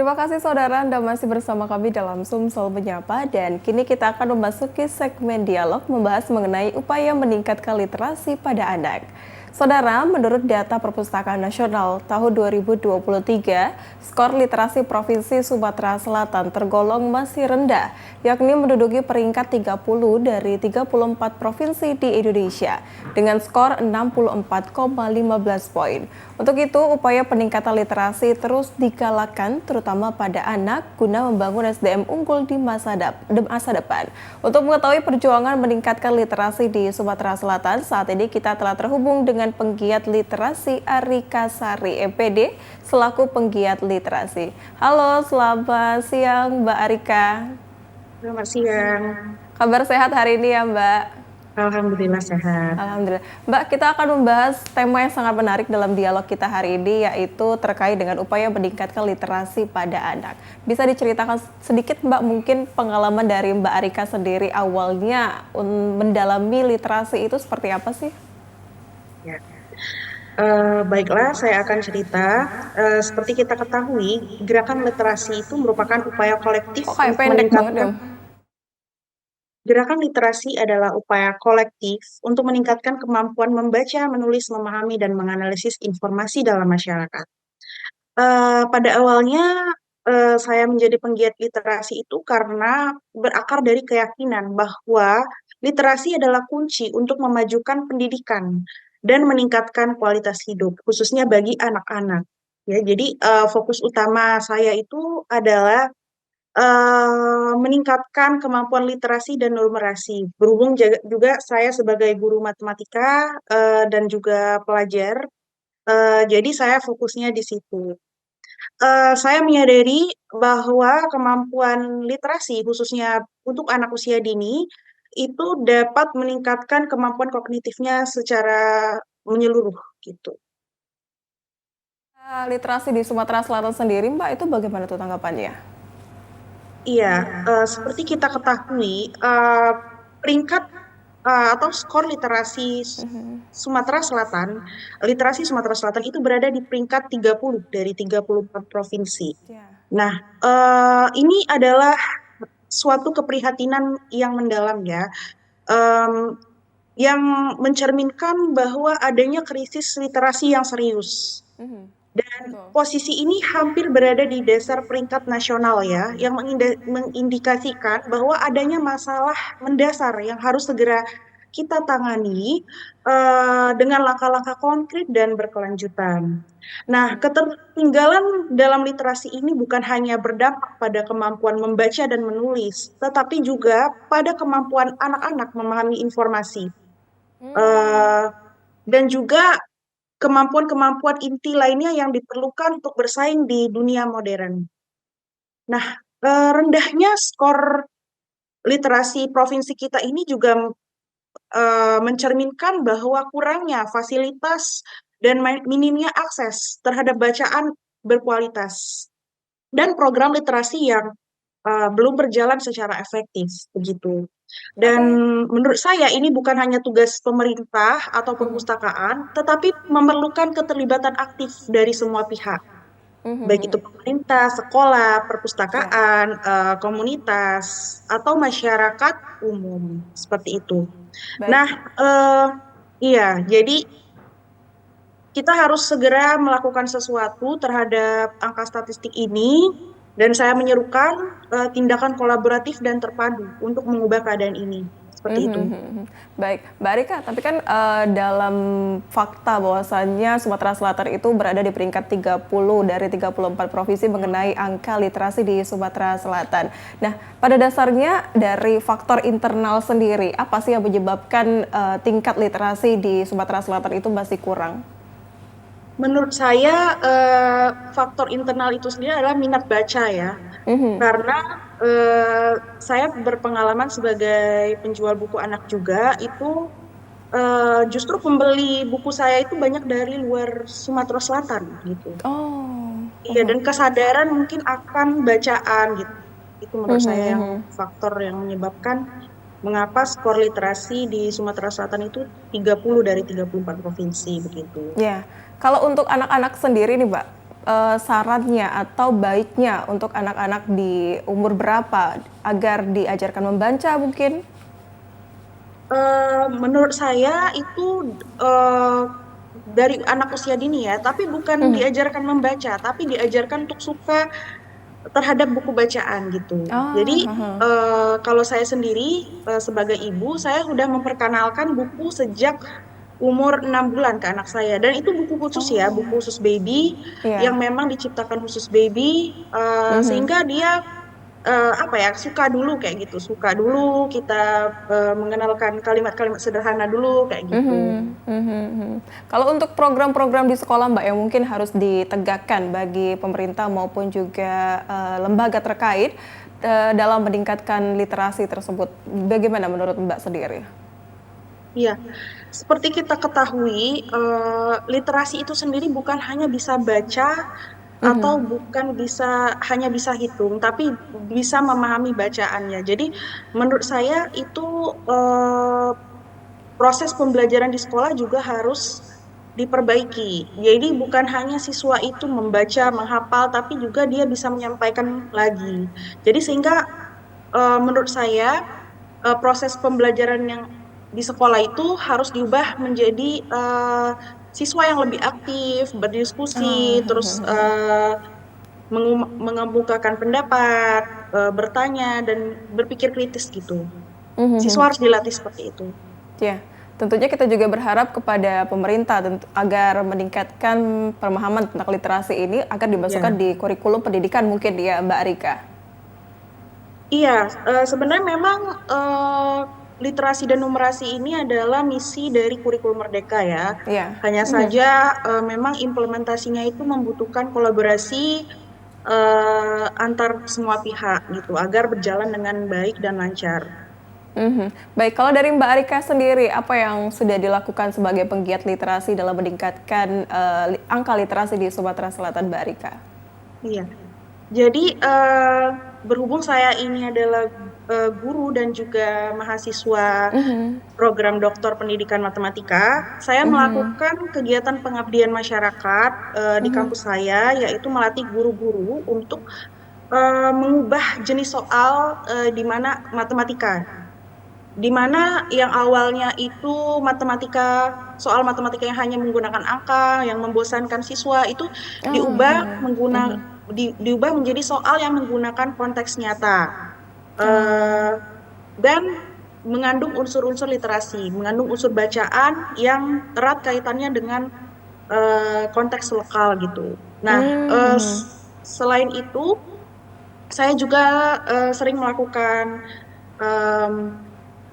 Terima kasih saudara, Anda masih bersama kami dalam Sumsel Menyapa dan kini kita akan memasuki segmen dialog membahas mengenai upaya meningkatkan literasi pada anak. Saudara, menurut data Perpustakaan Nasional tahun 2023, skor literasi Provinsi Sumatera Selatan tergolong masih rendah, yakni menduduki peringkat 30 dari 34 provinsi di Indonesia dengan skor 64,15 poin. Untuk itu, upaya peningkatan literasi terus digalakan terutama pada anak guna membangun SDM unggul di masa depan. Untuk mengetahui perjuangan meningkatkan literasi di Sumatera Selatan, saat ini kita telah terhubung dengan penggiat literasi Arika Sari MPD selaku penggiat literasi. Halo, selamat siang Mbak Arika. Selamat siang. Kabar sehat hari ini ya Mbak? Alhamdulillah sehat. Alhamdulillah. Mbak, kita akan membahas tema yang sangat menarik dalam dialog kita hari ini, yaitu terkait dengan upaya meningkatkan literasi pada anak. Bisa diceritakan sedikit Mbak, mungkin pengalaman dari Mbak Arika sendiri awalnya mendalami literasi itu seperti apa sih? Ya. Baiklah, saya akan cerita. Seperti kita ketahui, gerakan literasi itu merupakan upaya kolektif Kok kayak untuk pendek banget ya? Gerakan literasi adalah upaya kolektif untuk meningkatkan kemampuan membaca, menulis, memahami, dan menganalisis informasi dalam masyarakat. Pada awalnya, saya menjadi penggiat literasi itu karena berakar dari keyakinan bahwa literasi adalah kunci untuk memajukan pendidikan dan meningkatkan kualitas hidup, khususnya bagi anak-anak. Ya, jadi fokus utama saya itu adalah meningkatkan kemampuan literasi dan numerasi. Berhubung juga saya sebagai guru matematika dan juga pelajar, jadi saya fokusnya di situ. Saya menyadari bahwa kemampuan literasi, khususnya untuk anak usia dini, itu dapat meningkatkan kemampuan kognitifnya secara menyeluruh gitu. Literasi di Sumatera Selatan sendiri Mbak, itu bagaimana tuh tanggapannya? Iya, seperti kita ketahui, peringkat atau skor Sumatera Selatan, literasi Sumatera Selatan itu berada di peringkat 30 dari 34 provinsi. Ya. Nah, ini adalah suatu keprihatinan yang mendalam ya, em, yang mencerminkan bahwa adanya krisis literasi yang serius. Dan Betul. posisi ini hampir berada di dasar peringkat nasional ya, yang mengindikasikan bahwa adanya masalah mendasar yang harus segera kita tangani dengan langkah-langkah konkret dan berkelanjutan. Nah, ketertinggalan dalam literasi ini bukan hanya berdampak pada kemampuan membaca dan menulis, tetapi juga pada kemampuan anak-anak memahami informasi. Eh, dan juga kemampuan-kemampuan inti lainnya yang diperlukan untuk bersaing di dunia modern. Nah, rendahnya skor literasi provinsi kita ini juga mencerminkan bahwa kurangnya fasilitas dan minimnya akses terhadap bacaan berkualitas dan program literasi yang belum berjalan secara efektif begitu. Dan Berarti menurut saya ini bukan hanya tugas pemerintah atau perpustakaan, tetapi memerlukan keterlibatan aktif dari semua pihak, baik itu pemerintah, sekolah, ya. perpustakaan, komunitas, atau masyarakat umum seperti itu. Baik. Nah, eh, iya, jadi kita harus segera melakukan sesuatu terhadap angka statistik ini, dan saya menyerukan tindakan kolaboratif dan terpadu untuk mengubah keadaan ini. Seperti itu. Baik, Mbak Rika, tapi kan dalam fakta bahwasannya Sumatera Selatan itu berada di peringkat 30 dari 34 provinsi mengenai angka literasi di Sumatera Selatan. Nah, pada dasarnya dari faktor internal sendiri, apa sih yang menyebabkan tingkat literasi di Sumatera Selatan itu masih kurang? Menurut saya, faktor internal itu sendiri adalah minat baca ya. Karena eh, saya berpengalaman sebagai penjual buku anak juga, itu justru pembeli buku saya itu banyak dari luar Sumatera Selatan gitu. Oh, Iya, dan kesadaran mungkin akan bacaan gitu. Itu menurut saya yang faktor yang menyebabkan mengapa skor literasi di Sumatera Selatan itu 30 dari 34 provinsi begitu. ya. Kalau untuk anak-anak sendiri nih, Mbak, sarannya atau baiknya untuk anak-anak di umur berapa agar diajarkan membaca mungkin? Menurut saya itu eh, dari anak usia dini ya, tapi bukan Mhm. diajarkan membaca, tapi diajarkan untuk suka terhadap buku bacaan gitu. Oh, Jadi heeh. kalau saya sendiri sebagai ibu, saya sudah memperkenalkan buku sejak umur 6 bulan ke anak saya, dan itu buku khusus ya, Oh, buku khusus baby yang iya. memang diciptakan khusus baby, Mhm. sehingga dia apa ya, suka dulu kayak gitu, suka dulu kita mengenalkan kalimat-kalimat sederhana dulu kayak gitu. Mhm, mhm, mhm. Kalau untuk program-program di sekolah Mbak yang mungkin harus ditegakkan bagi pemerintah maupun juga lembaga terkait dalam meningkatkan literasi tersebut, bagaimana menurut Mbak sendiri? Iya, seperti kita ketahui, literasi itu sendiri bukan hanya bisa baca atau Mhm. bukan hanya bisa hitung, tapi bisa memahami bacaannya. Jadi menurut saya itu eh, proses pembelajaran di sekolah juga harus diperbaiki. Jadi bukan hanya siswa itu membaca, menghafal, tapi juga dia bisa menyampaikan lagi. Jadi sehingga menurut saya proses pembelajaran yang di sekolah itu harus diubah menjadi siswa yang lebih aktif, berdiskusi, terus mengemukakan pendapat, bertanya, dan berpikir kritis gitu. Siswa harus dilatih seperti itu. Ya, tentunya kita juga berharap kepada pemerintah agar meningkatkan pemahaman tentang literasi ini agar dimasukkan Ya. di kurikulum pendidikan mungkin ya Mbak Rika. Iya, sebenarnya memang eh, literasi dan numerasi ini adalah misi dari kurikulum Merdeka ya. Iya. Hanya Mhm. saja memang implementasinya itu membutuhkan kolaborasi antar semua pihak gitu agar berjalan dengan baik dan lancar. Mhm. Baik, kalau dari Mbak Rika sendiri, apa yang sudah dilakukan sebagai penggiat literasi dalam meningkatkan angka literasi di Sumatera Selatan, Mbak Rika? Iya. Jadi berhubung saya ini adalah guru dan juga mahasiswa Mhm, program Doktor Pendidikan Matematika, saya mhm, melakukan kegiatan pengabdian masyarakat di mhm. kampus saya, yaitu melatih guru-guru untuk mengubah jenis soal di mana matematika, di mana yang awalnya itu soal matematika yang hanya menggunakan angka, yang membosankan siswa, itu Oh, diubah mhm, mhm. diubah menjadi soal yang menggunakan konteks nyata. Oh, Eh, dan mengandung unsur-unsur literasi, mengandung unsur bacaan yang erat kaitannya dengan konteks lokal gitu. Nah, mhm, selain itu, saya juga sering melakukan em,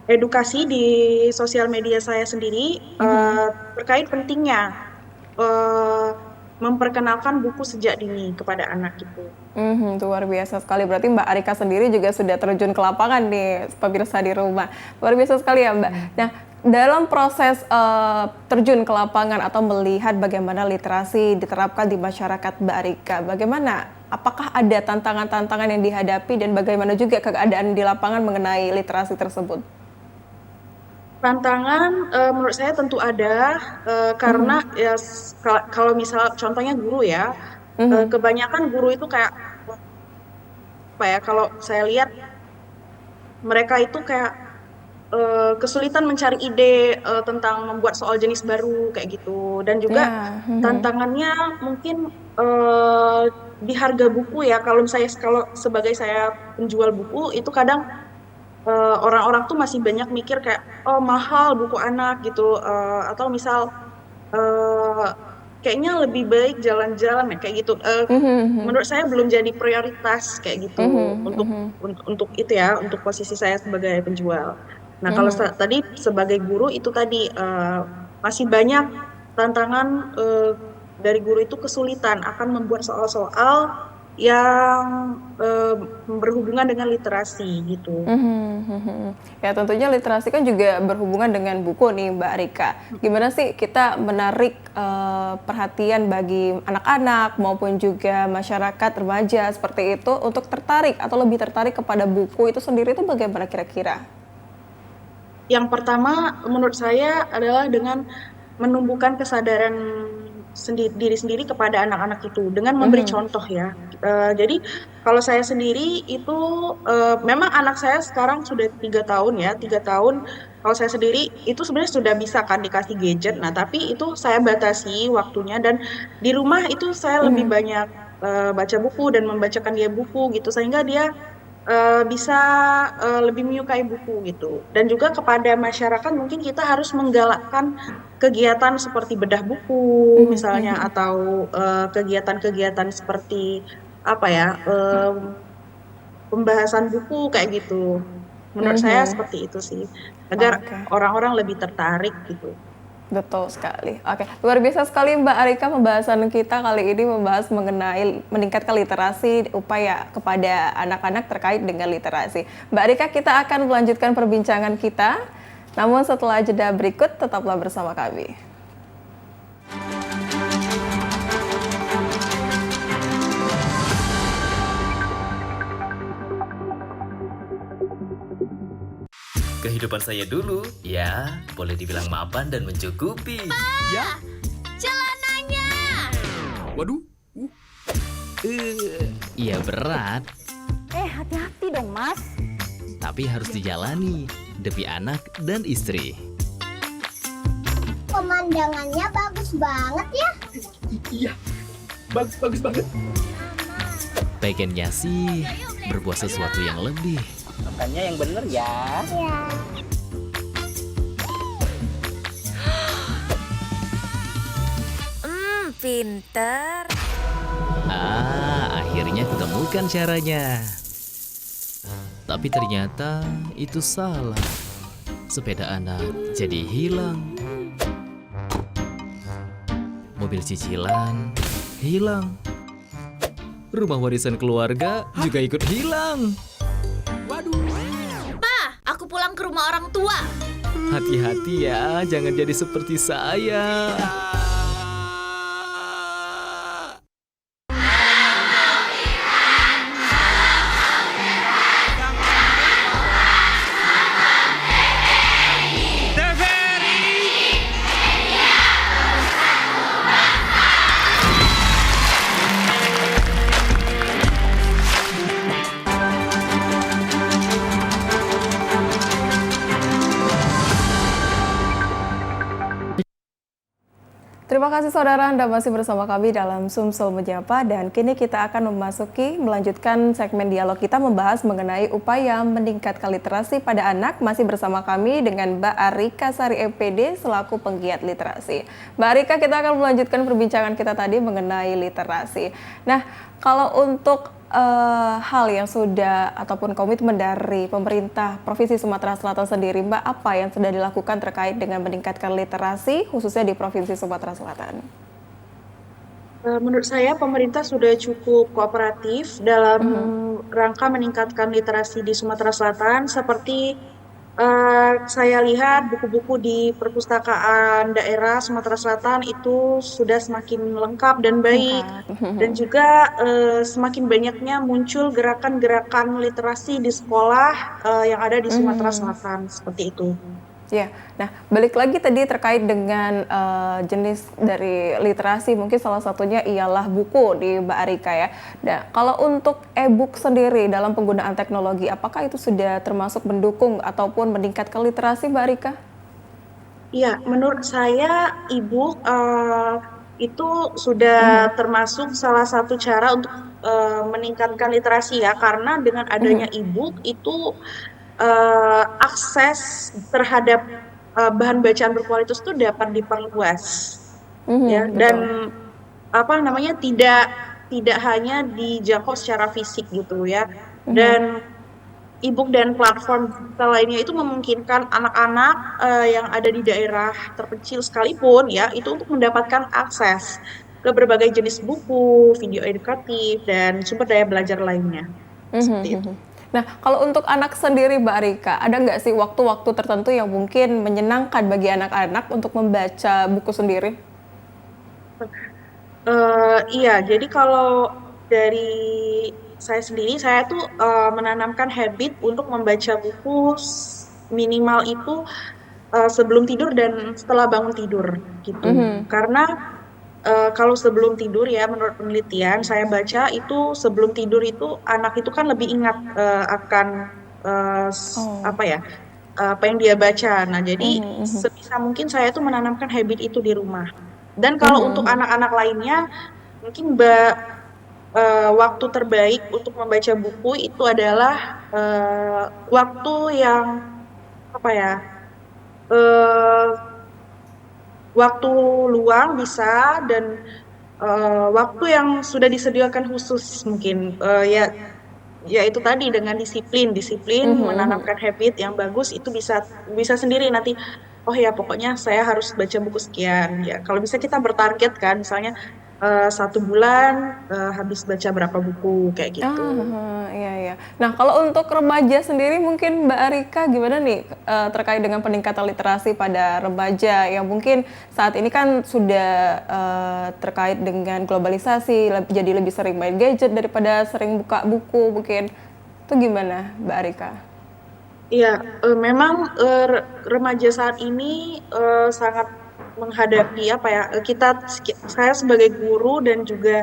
edukasi di sosial media saya sendiri mhm. terkait pentingnya eh, memperkenalkan buku sejak dini kepada anak gitu. Mhm, luar biasa sekali. Berarti Mbak Arika sendiri juga sudah terjun ke lapangan nih, pemirsa di rumah. Luar biasa sekali ya, Mbak. Nah, dalam proses terjun ke lapangan atau melihat bagaimana literasi diterapkan di masyarakat Mbak Arika, bagaimana? Apakah ada tantangan-tantangan yang dihadapi dan bagaimana juga keadaan di lapangan mengenai literasi tersebut? Tantangan menurut saya tentu ada karena Mhm, ya kalau misal contohnya guru ya, mhm. kebanyakan guru itu kayak apa ya, kalau saya lihat mereka itu kayak kesulitan mencari ide tentang membuat soal jenis baru kayak gitu, dan juga Ya, mhm. tantangannya mungkin eh, di harga buku ya. Kalau sebagai saya penjual buku itu kadang orang-orang tuh masih banyak mikir kayak, oh mahal buku anak gitu. Atau misal eh, kayaknya lebih baik jalan-jalan ya kayak gitu. Mhm, mhm. Menurut saya belum jadi prioritas kayak gitu Mhm, untuk mhm. untuk itu ya, untuk posisi saya sebagai penjual. Nah, kalau Mhm. tadi sebagai guru itu tadi masih banyak tantangan dari guru itu kesulitan akan membuat soal-soal yang eh, berhubungan dengan literasi gitu. Mhm, mhm. Ya tentunya literasi kan juga berhubungan dengan buku nih Mbak Rika. Gimana sih kita menarik perhatian bagi anak-anak maupun juga masyarakat remaja seperti itu untuk tertarik atau lebih tertarik kepada buku itu sendiri itu bagaimana kira-kira? Yang pertama menurut saya adalah dengan menumbuhkan kesadaran diri sendiri kepada anak-anak itu dengan memberi Mhm. contoh ya. Jadi kalau saya sendiri itu memang anak saya sekarang sudah 3 tahun ya, 3 tahun. Kalau saya sendiri itu sebenarnya sudah bisa kan dikasih gadget. Nah, tapi itu saya batasi waktunya dan di rumah itu saya lebih Mhm. banyak baca buku dan membacakan dia buku gitu sehingga dia bisa lebih menyukai buku gitu. Dan juga kepada masyarakat mungkin kita harus menggalakkan kegiatan seperti bedah buku Mhm. misalnya Mhm. atau kegiatan-kegiatan seperti apa ya pembahasan buku kayak gitu. Menurut saya Mhm. seperti itu sih agar Oke. orang-orang lebih tertarik gitu. Betul sekali. Oke, luar biasa sekali Mbak Arika pembahasan kita kali ini membahas mengenai meningkatkan literasi upaya kepada anak-anak terkait dengan literasi. Mbak Arika, kita akan melanjutkan perbincangan kita. Namun setelah jeda berikut, tetaplah bersama kami. Kehidupan saya dulu, ya, boleh dibilang mapan dan mencukupi. Ya, Celananya! waduh. Iya berat, Hati-hati dong, Mas. tapi harus dijalani demi anak dan istri. Pemandangannya bagus banget ya. Iya, bagus banget. Pengennya sih berbuat sesuatu yang lebih. Makannya yang bener ya. Ya. Pinter. Akhirnya kutemukan caranya. Tapi ternyata itu salah. Sepeda anak jadi hilang. Mobil cicilan hilang. Rumah warisan keluarga juga ikut hilang. Aku pulang ke rumah orang tua. Hati-hati ya, jangan jadi seperti saya. Terima kasih saudara, Anda masih bersama kami dalam Sumsel Menyapa dan kini kita akan melanjutkan segmen dialog kita membahas mengenai upaya meningkatkan literasi pada anak. Masih bersama kami dengan Mbak Arika Sari MPD selaku penggiat literasi. Mbak Arika, kita akan melanjutkan perbincangan kita tadi mengenai literasi. Nah, kalau untuk hal yang sudah ataupun komitmen dari pemerintah Provinsi Sumatera Selatan sendiri, Mbak, apa yang sudah dilakukan terkait dengan meningkatkan literasi khususnya di Provinsi Sumatera Selatan? Menurut saya pemerintah sudah cukup kooperatif dalam rangka meningkatkan literasi di Sumatera Selatan seperti saya lihat buku-buku di perpustakaan daerah Sumatera Selatan itu sudah semakin lengkap dan baik, dan Lengkap. juga semakin banyaknya muncul gerakan-gerakan literasi di sekolah yang ada di Sumatera Selatan seperti itu. Ya, nah balik lagi tadi terkait dengan jenis dari literasi, mungkin salah satunya ialah buku di Mbak Arika ya. Nah, kalau untuk e-book sendiri dalam penggunaan teknologi, apakah itu sudah termasuk mendukung ataupun meningkatkan literasi Mbak Arika? Iya, menurut saya e-book itu sudah termasuk salah satu cara untuk meningkatkan literasi ya, karena dengan adanya e-book itu akses terhadap bahan bacaan berkualitas itu dapat diperluas ya, Betul. dan apa namanya tidak hanya dijangkau secara fisik gitu ya, dan e-book dan platform digital lainnya itu memungkinkan anak-anak yang ada di daerah terpencil sekalipun ya itu untuk mendapatkan akses ke berbagai jenis buku, video edukatif dan sumber daya belajar lainnya seperti itu. Nah, kalau untuk anak sendiri Mbak Arika, ada nggak sih waktu-waktu tertentu yang mungkin menyenangkan bagi anak-anak untuk membaca buku sendiri? Iya, jadi kalau dari saya sendiri, saya tuh menanamkan habit untuk membaca buku minimal itu sebelum tidur dan setelah bangun tidur gitu. Karena kalau sebelum tidur ya, menurut penelitian saya baca itu sebelum tidur itu anak itu kan lebih ingat akan Oh. apa ya, apa yang dia baca. Nah, jadi Mhm, mhm. sebisa mungkin saya tuh menanamkan habit itu di rumah. Dan Mhm, kalau untuk mhm. anak-anak lainnya, mungkin waktu terbaik untuk membaca buku itu adalah waktu yang apa ya, eh, waktu luang bisa dan waktu yang sudah disediakan khusus mungkin ya, ya itu tadi dengan disiplin Mhm, mhm. menanamkan habit yang bagus itu bisa bisa sendiri nanti. Oh ya, pokoknya saya harus baca buku sekian. Ya, kalau bisa kita bertarget kan, misalnya 1 bulan habis baca berapa buku kayak Ah, gitu. iya, iya. Nah, kalau untuk remaja sendiri mungkin Mbak Arika gimana nih, terkait dengan peningkatan literasi pada remaja yang mungkin saat ini kan sudah, terkait dengan globalisasi, jadi lebih sering main gadget daripada sering buka buku mungkin. Itu gimana Mbak Arika? Iya, memang remaja saat ini sangat menghadapi apa ya? Saya sebagai guru dan juga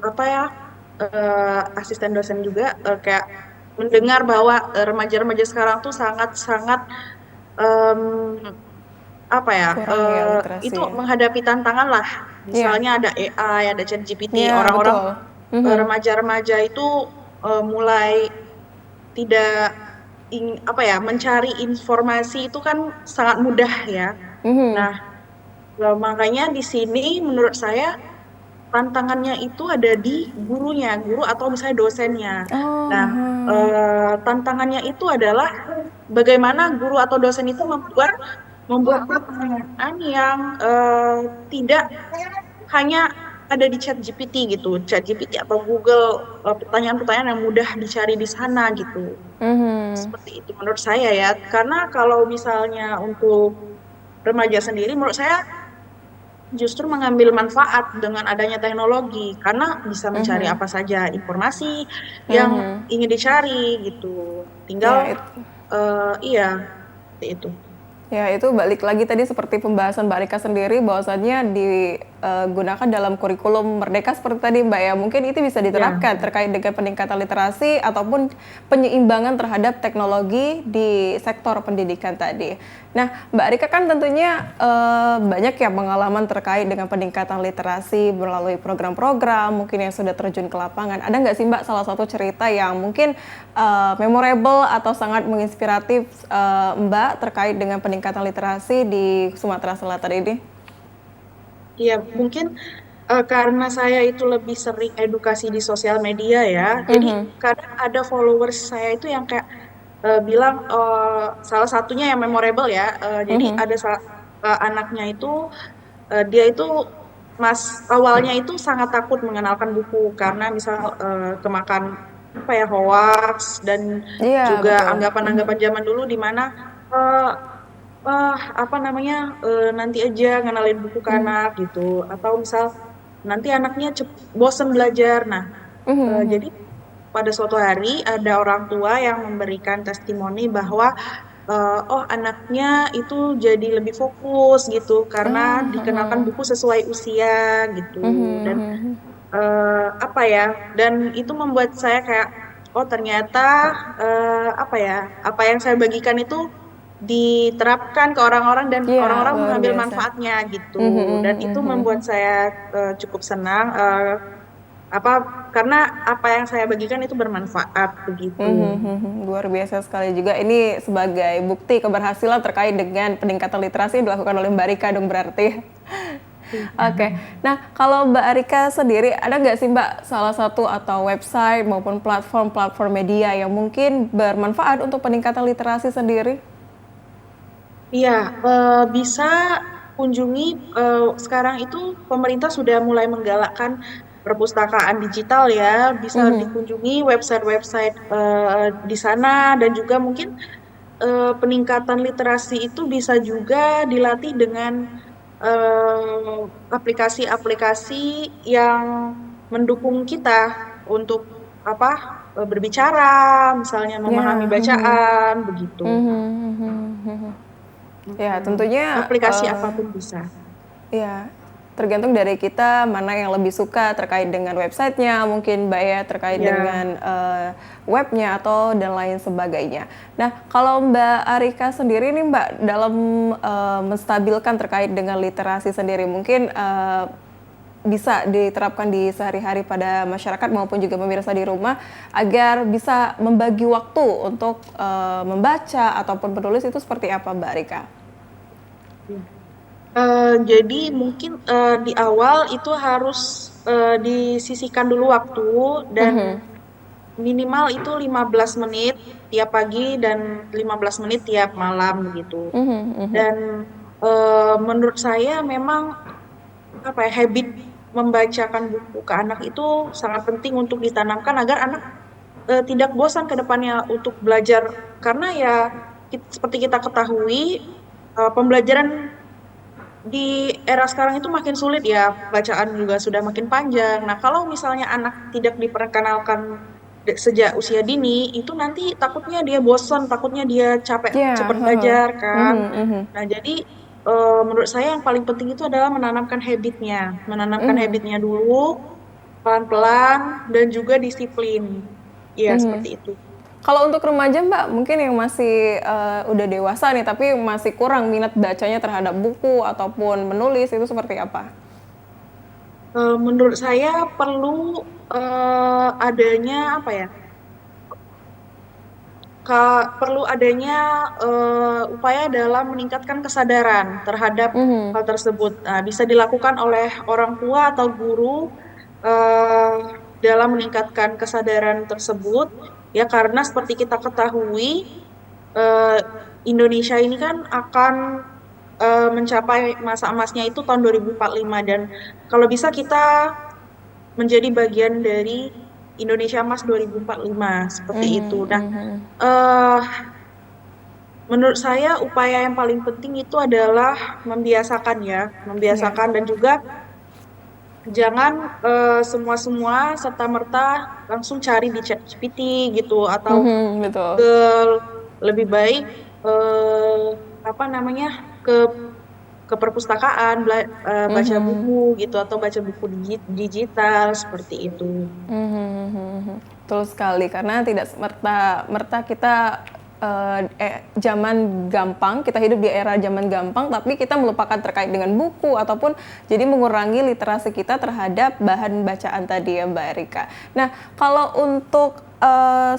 apa ya, asisten dosen juga kayak mendengar bahwa remaja-remaja sekarang tuh sangat-sangat em, apa ya? Kurang ya literasi Itu ya? menghadapi tantangan lah. Iya, Misalnya ada AI, ada ChatGPT, iya orang-orang betul. Mhm, remaja-remaja itu mulai tidak apa ya, mencari informasi itu kan sangat mudah ya. mhm. Nah, makanya di sini menurut saya tantangannya itu ada di gurunya, guru atau misalnya dosennya. Oh, Nah, tantangannya itu adalah bagaimana guru atau dosen itu membuat membuat pertanyaan yang tidak hanya ada di chat GPT gitu, chat GPT atau Google, pertanyaan-pertanyaan yang mudah dicari di sana gitu. mhm. Seperti itu menurut saya ya. Karena kalau misalnya untuk remaja sendiri, menurut saya justru mengambil manfaat dengan adanya teknologi karena bisa mencari Mhm, apa saja informasi yang mhm. ingin dicari gitu. Tinggal Ya, iya seperti itu. ya, itu balik lagi tadi seperti pembahasan Mbak Rika sendiri bahwasannya digunakan dalam kurikulum Merdeka seperti tadi Mbak ya. Mungkin itu bisa Ya, diterapkan terkait dengan peningkatan literasi ataupun penyeimbangan terhadap teknologi di sektor pendidikan tadi. Nah, Mbak Rika kan tentunya banyak ya pengalaman terkait dengan peningkatan literasi melalui program-program mungkin yang sudah terjun ke lapangan. Ada nggak sih Mbak salah satu cerita yang mungkin memorable atau sangat menginspiratif Mbak terkait dengan peningkatan literasi di Sumatera Selatan ini? iya mungkin karena saya itu lebih sering edukasi di sosial media ya, jadi Mhm, kadang ada followers saya itu yang kayak bilang salah satunya yang memorable ya, jadi mhm. ada anaknya itu dia itu awalnya itu sangat takut mengenalkan buku karena misal kemakan apa ya, hoax dan Iya, juga betul. Mhm, anggapan-anggapan zaman dulu di mana eh, apa namanya, nanti aja ngenalin buku ke mhm, anak gitu, atau misal nanti anaknya bosen belajar. Nah, mhm, jadi mhm. pada suatu hari ada orang tua yang memberikan testimoni bahwa oh anaknya itu jadi lebih fokus gitu karena Ah, dikenakan heeh. buku sesuai usia gitu. Mhm, Dan mhm. apa ya, dan itu membuat saya kayak oh ternyata apa ya, apa yang saya bagikan itu diterapkan ke orang-orang dan Iya, orang-orang luar mengambil biasa. manfaatnya Mhm, gitu, dan mhm, itu mhm, membuat mhm. saya cukup senang apa karena apa yang saya bagikan itu bermanfaat Mhm, begitu. mhm. Luar biasa sekali juga. Ini sebagai bukti keberhasilan terkait dengan peningkatan literasi yang dilakukan oleh Mbak Rika dong berarti. Oke. Nah, kalau Mbak Rika sendiri, ada nggak sih Mbak salah satu atau website maupun platform-platform media yang mungkin bermanfaat untuk peningkatan literasi sendiri? Iya, bisa kunjungi, sekarang itu pemerintah sudah mulai menggalakkan perpustakaan digital ya, bisa Mhm. dikunjungi website-website di sana dan juga mungkin peningkatan literasi itu bisa juga dilatih dengan eh, aplikasi-aplikasi yang mendukung kita untuk apa, berbicara, misalnya memahami Ya, mhm. bacaan begitu. Mhm, mhm, mhm. Ya, Mm-mm. tentunya, Aplikasi apapun bisa. ya. tergantung dari kita mana yang lebih suka terkait dengan websitenya, mungkin Mbak ya terkait Ya. dengan webnya atau dan lain sebagainya. Nah, kalau Mbak Arika sendiri nih Mbak dalam menstabilkan terkait dengan literasi sendiri, mungkin bisa diterapkan di sehari-hari pada masyarakat maupun juga pemirsa di rumah agar bisa membagi waktu untuk membaca ataupun menulis itu seperti apa Mbak Arika? Jadi mungkin di awal itu harus disisihkan dulu waktu dan minimal itu 15 menit tiap pagi dan 15 menit tiap malam gitu. Dan menurut saya memang habit membacakan buku ke anak itu sangat penting untuk ditanamkan agar anak tidak bosan ke depannya untuk belajar karena ya seperti kita ketahui pembelajaran di era sekarang itu makin sulit ya, bacaan juga sudah makin panjang. Nah, kalau misalnya anak tidak diperkenalkan sejak usia dini, itu nanti takutnya dia bosan, takutnya dia capek Ya, cepat belajar kan. mhm. Nah, jadi menurut saya yang paling penting itu adalah menanamkan habitnya dulu, pelan-pelan, dan juga disiplin. Iya, seperti itu. Kalau untuk remaja Mbak, mungkin yang masih udah dewasa nih tapi masih kurang minat bacanya terhadap buku ataupun menulis itu seperti apa? Menurut saya perlu adanya perlu adanya upaya dalam meningkatkan kesadaran terhadap hal tersebut. Nah, bisa dilakukan oleh orang tua atau guru dalam meningkatkan kesadaran tersebut, ya karena seperti kita ketahui eh, Indonesia ini kan akan mencapai masa emasnya itu tahun 2045 dan kalau bisa kita menjadi bagian dari Indonesia Emas 2045 seperti itu. Nah, eh, menurut saya upaya yang paling penting itu adalah membiasakan dan juga jangan semua serta-merta langsung cari di ChatGPT gitu atau Betul. lebih baik ke ke perpustakaan baca buku gitu atau baca buku digital seperti itu. Betul sekali karena tidak merta kita zaman gampang, kita hidup di era zaman gampang tapi kita melupakan terkait dengan buku ataupun jadi mengurangi literasi kita terhadap bahan bacaan tadi ya Mbak Arika. Nah, kalau untuk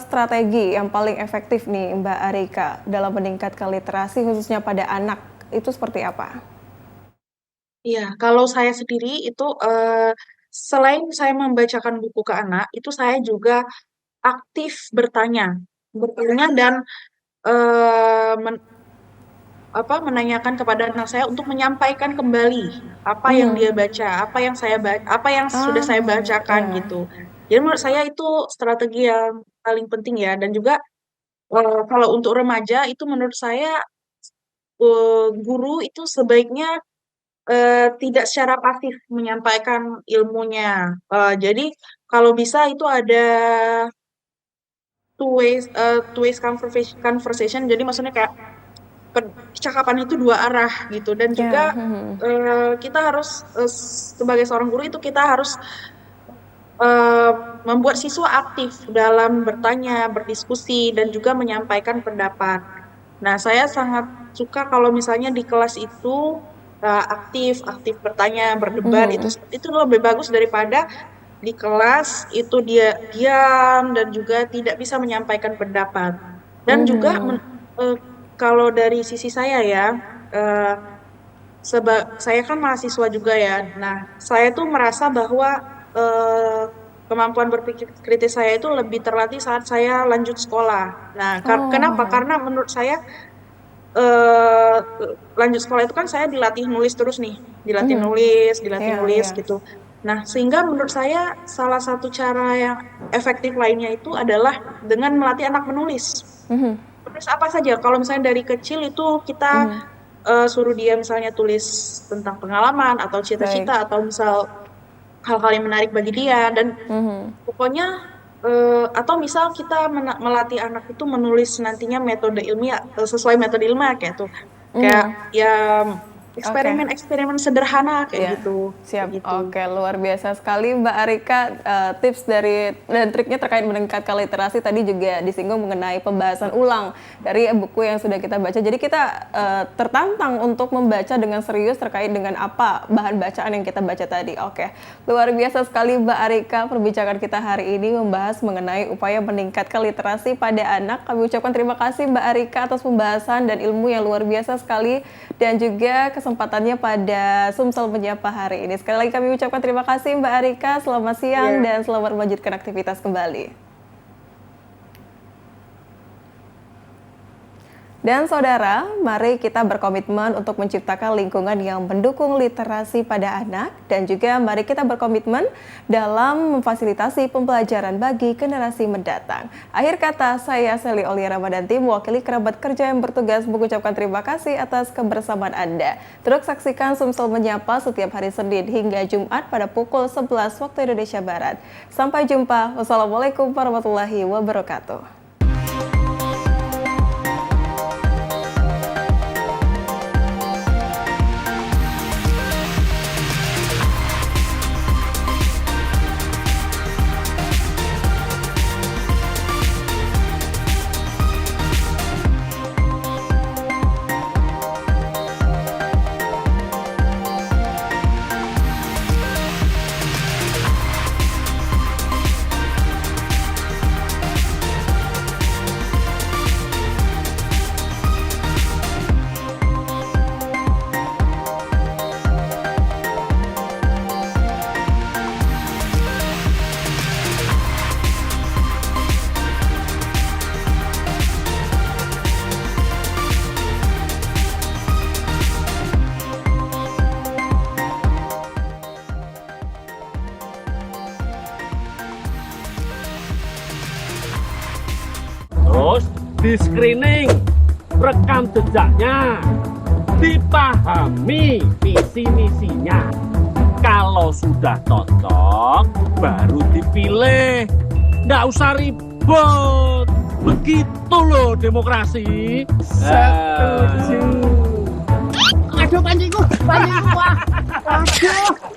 strategi yang paling efektif nih Mbak Arika dalam meningkatkan literasi khususnya pada anak itu seperti apa? Iya, kalau saya sendiri itu selain saya membacakan buku ke anak, itu saya juga aktif bertanya dan eh, men- menanyakan kepada anak saya untuk menyampaikan kembali apa yang dia baca, apa yang sudah saya bacakan Ya. gitu. Jadi menurut saya itu strategi yang paling penting ya, dan juga kalau untuk remaja itu menurut saya guru itu sebaiknya tidak secara pasif menyampaikan ilmunya. Jadi kalau bisa itu ada two ways conversation. Jadi maksudnya kayak percakapan itu dua arah gitu. Dan juga kita harus sebagai seorang guru itu kita harus eh, membuat siswa aktif dalam bertanya, berdiskusi, dan juga menyampaikan pendapat. Nah, saya sangat suka kalau misalnya di kelas itu aktif bertanya, berdebat, itu lebih bagus daripada di kelas itu dia diam dan juga tidak bisa menyampaikan pendapat. Dan juga eh, kalau dari sisi saya ya, eh, saya kan mahasiswa juga ya. Nah, saya tuh merasa bahwa eh, kemampuan berpikir kritis saya itu lebih terlatih saat saya lanjut sekolah. Nah, kenapa? Karena menurut saya eh, lanjut sekolah itu kan saya dilatih nulis terus nih, dilatih Iya, nulis iya. gitu. Nah, sehingga menurut saya salah satu cara yang efektif lainnya itu adalah dengan melatih anak menulis. Menulis apa saja? Kalau misalnya dari kecil itu kita suruh dia misalnya tulis tentang pengalaman atau Baik. cita-cita atau misal hal-hal yang menarik bagi dia dan pokoknya atau misal kita melatih anak itu menulis nantinya metode ilmiah sesuai metode ilmiah kayak tuh kayak ya eksperimen sederhana kayak Iya, gitu. siap. Gitu. Oke, luar biasa sekali Mbak Arika. Tips dan triknya terkait meningkatkan literasi tadi juga disinggung mengenai pembahasan ulang dari buku yang sudah kita baca. Jadi kita tertantang untuk membaca dengan serius terkait dengan apa bahan bacaan yang kita baca tadi. Oke, luar biasa sekali Mbak Arika. Perbincangan kita hari ini membahas mengenai upaya meningkatkan literasi pada anak. Kami ucapkan terima kasih Mbak Arika atas pembahasan dan ilmu yang luar biasa sekali dan juga kesempatannya pada Sumsel Menyapa hari ini. Sekali lagi kami ucapkan terima kasih Mbak Arika, selamat siang dan selamat melanjutkan aktivitas kembali. Dan saudara, mari kita berkomitmen untuk menciptakan lingkungan yang mendukung literasi pada anak dan juga mari kita berkomitmen dalam memfasilitasi pembelajaran bagi generasi mendatang. Akhir kata, saya Sally Aulia Ramadanti mewakili kerabat kerja yang bertugas mengucapkan terima kasih atas kebersamaan Anda. Terus saksikan Sumsel Menyapa setiap hari Senin hingga Jumat pada pukul 11 waktu Indonesia Barat. Sampai jumpa. Wassalamualaikum warahmatullahi wabarakatuh. Terus di screening, rekam jejaknya, dipahami visi misinya. Kalau sudah cocok, baru dipilih. Nggak usah ribut. Begitu loh demokrasi. Setuju. Aduh pancingku, wah. Aduh.